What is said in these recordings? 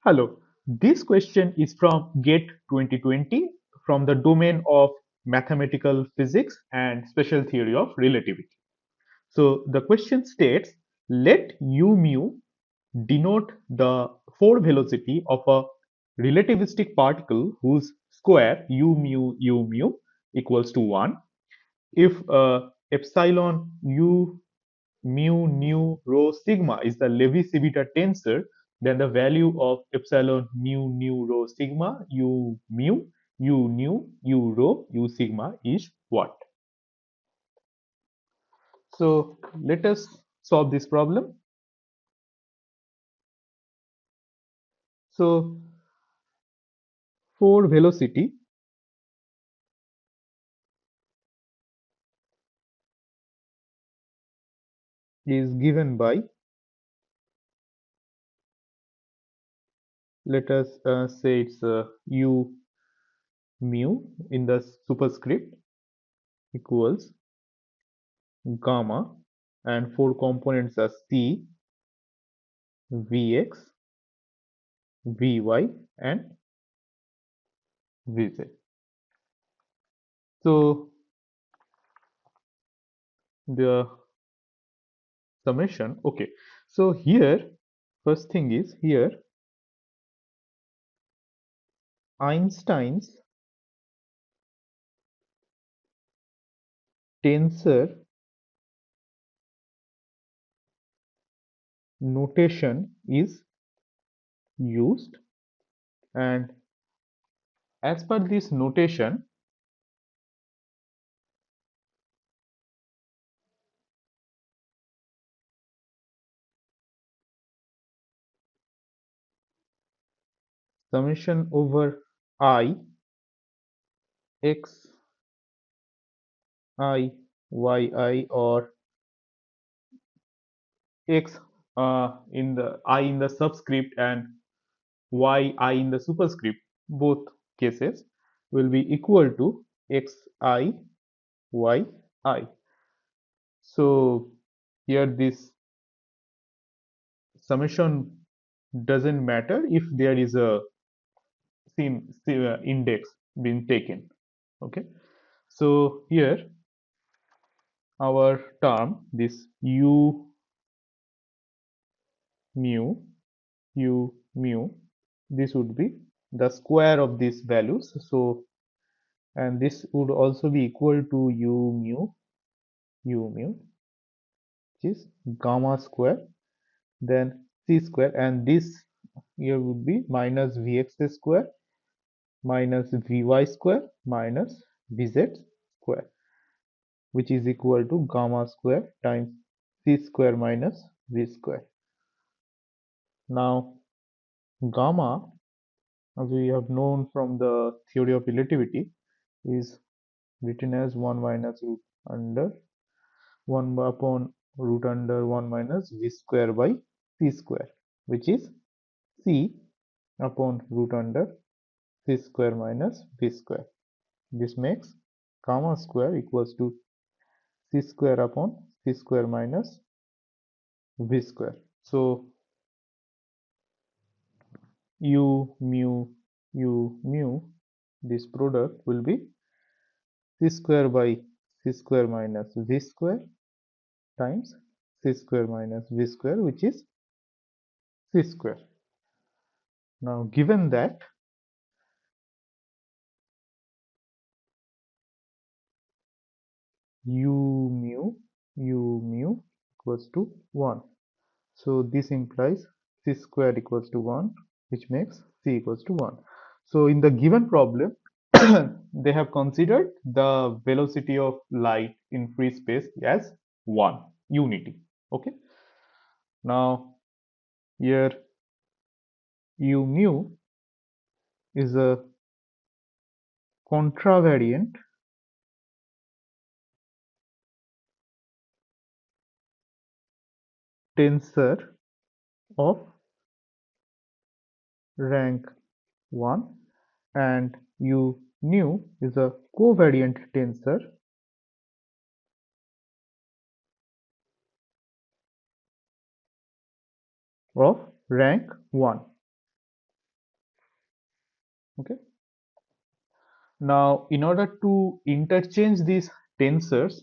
Hello, this question is from GATE 2020 from the domain of mathematical physics and special theory of relativity. So the question states, let u mu denote the forward velocity of a relativistic particle whose square u mu equals to 1 if epsilon u mu nu rho sigma is the Levi-Civita tensor, then the value of epsilon mu nu rho sigma u mu u nu u rho u sigma is what? So let us solve this problem. So for velocity is given by, let us say it's u mu in the superscript equals gamma, and four components are c, vx, vy and vz. So the summation, okay, so here first thing is here Einstein's tensor notation is used, and as per this notation summation over I x I y I, or x in the I in the subscript and y I in the superscript, both cases will be equal to x I y I. So here this summation doesn't matter if there is a index being taken. Okay, so here our term, this u mu u mu, this would be the square of these values. So and this would also be equal to u mu which is gamma square, then c square, and this here would be minus vx square minus vy square minus vz square, which is equal to gamma square times c square minus v square. Now gamma, as we have known from the theory of relativity, is written as 1 minus root under 1 upon root under 1 minus v square by c square, which is c upon root under c square minus v square. This makes gamma square equals to c square upon c square minus v square. So u mu, this product will be c square by c square minus v square times c square minus v square, which is c square. Now given that u mu equals to 1, so this implies c square equals to 1, which makes c equals to 1. So in the given problem they have considered the velocity of light in free space as 1 unity. Okay, now here u mu is a contravariant tensor of rank 1, and u nu is a covariant tensor of rank 1. Okay. Now, in order to interchange these tensors,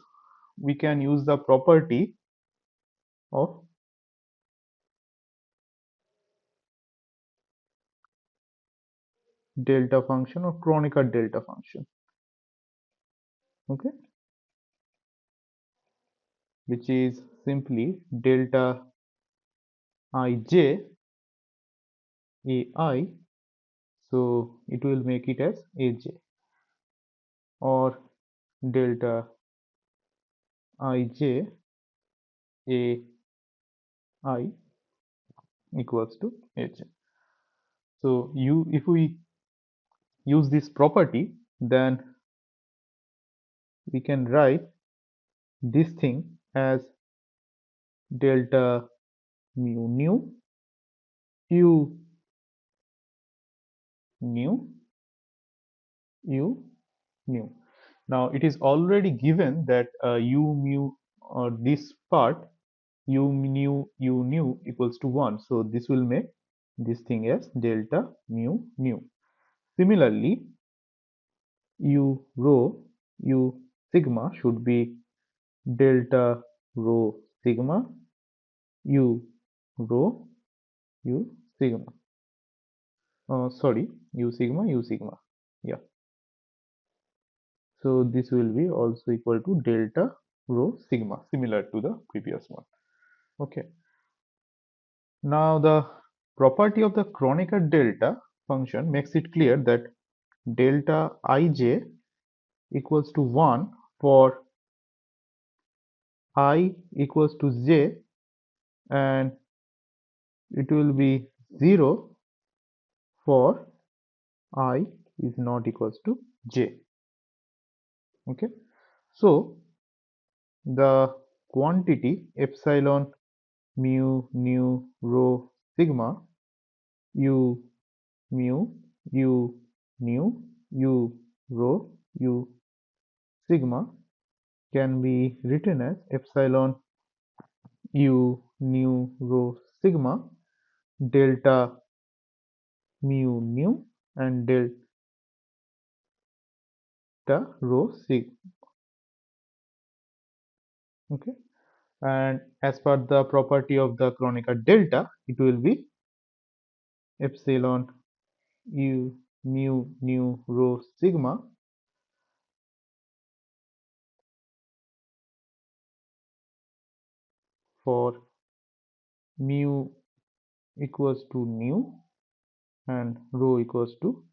we can use the property of delta function or Kronecker delta function. Okay, which is simply delta ij ai, so it will make it as aj, or delta ij ai equals to aj. So if we use this property, then we can write this thing as delta mu nu u nu u nu. Now it is already given that u mu, or this part, u nu equals to 1, so this will make this thing as delta mu nu. Similarly, u rho u sigma should be delta rho sigma u rho u sigma. Sorry, u sigma. Yeah. So this will be also equal to delta rho sigma, similar to the previous one. Okay. Now the property of the Kronecker delta function makes it clear that delta ij equals to 1 for I equals to j, and it will be 0 for I is not equals to j. Okay. So the quantity epsilon mu nu rho sigma u mu u nu u rho u sigma can be written as epsilon u nu rho sigma delta mu nu and delta rho sig. Okay, and as per the property of the Kronecker delta, it will be epsilon u mu nu rho sigma for mu equals to nu and rho equals to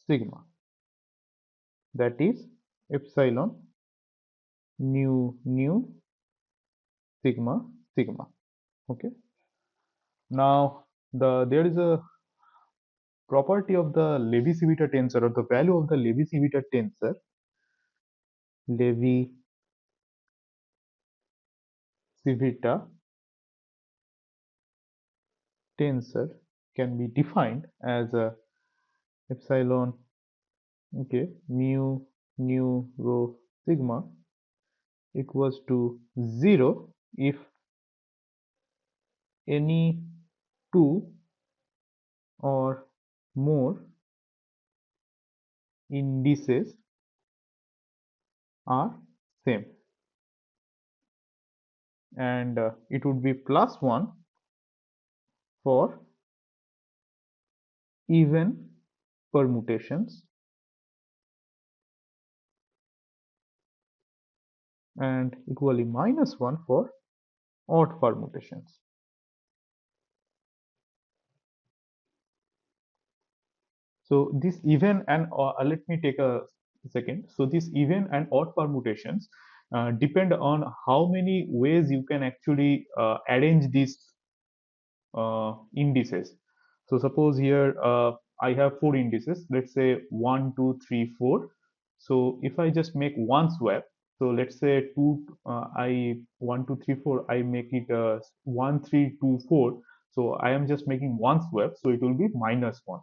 sigma, that is epsilon nu nu sigma sigma. Okay, now there is a property of the Levi-Civita tensor, or the value of the Levi-Civita tensor. Levi-Civita tensor can be defined as a epsilon, okay, mu nu rho sigma equals to 0 if any two or more indices are same, and it would be +1 for even permutations and equally -1 for odd permutations. So this even and let me take a second. So these even and odd permutations depend on how many ways you can actually arrange these indices. So suppose here I have 4 indices, let's say 1, 2, 3, 4. So if I just make one swap, so let's say 2, I 1, 2, 3, 4, I make it 1, 3, 2, 4. So I am just making one swap, so it will be -1.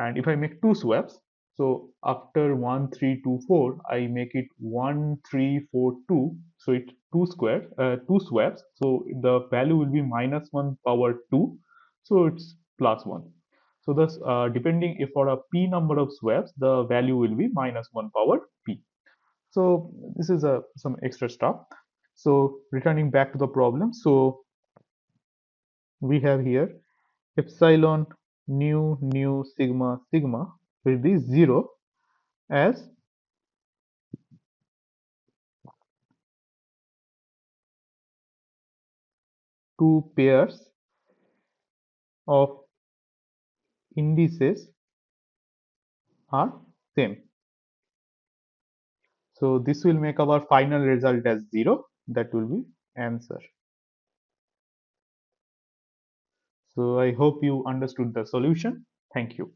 And if I make two swaps, so after 1 3 2 4 I make it 1 3 4 2, so it two swaps, so the value will be -1 power 2, so it's +1. So thus, depending if for a p number of swaps, the value will be minus 1 power p. So this is some extra stuff. So returning back to the problem, so we have here epsilon nu sigma sigma will be 0 as two pairs of indices are same. So this will make our final result as 0. That will be answer. So I hope you understood the solution. Thank you.